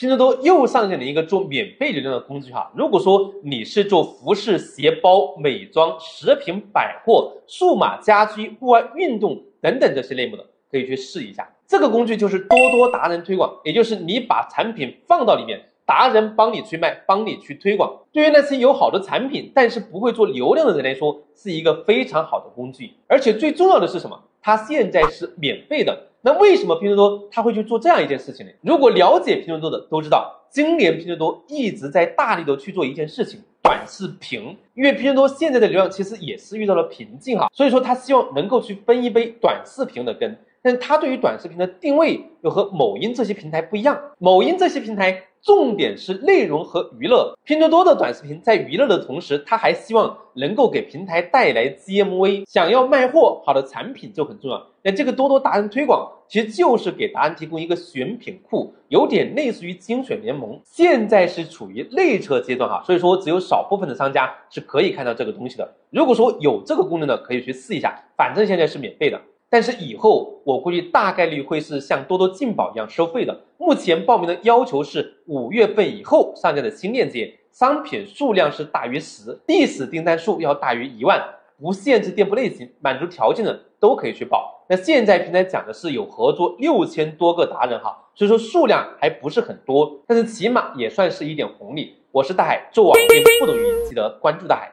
拼多多又上线了一个做免费流量的工具哈。如果说你是做服饰、鞋包、美妆、食品、百货、数码家居、户外运动等等这些类目的，可以去试一下。这个工具就是多多达人推广，也就是你把产品放到里面，达人帮你去卖，帮你去推广。对于那些有好的产品但是不会做流量的人来说，是一个非常好的工具。而且最重要的是什么？它现在是免费的。那为什么拼多多它会去做这样一件事情呢？如果了解拼多多的都知道，今年拼多多一直在大力的去做一件事情，短视频。因为拼多多现在的流量其实也是遇到了瓶颈哈，所以说他希望能够去分一杯短视频的羹。但是它对于短视频的定位又和某音这些平台不一样，某音这些平台重点是内容和娱乐，拼多多的短视频在娱乐的同时，它还希望能够给平台带来 GMV， 想要卖货，好的产品就很重要。那这个多多达人推广其实就是给达人提供一个选品库，有点类似于精选联盟，现在是处于内测阶段哈，所以说只有少部分的商家是可以看到这个东西的。如果说有这个功能的，可以去试一下，反正现在是免费的。但是以后我估计大概率会是像多多进宝一样收费的。目前报名的要求是5月份以后上架的新链接，商品数量是大于10，历史订单数要大于1万，不限制店铺类型，满足条件的都可以去报。那现在平台讲的是有合作6000多个达人哈，所以说数量还不是很多，但是起码也算是一点红利。我是大海，做网店不懂语，记得关注大海。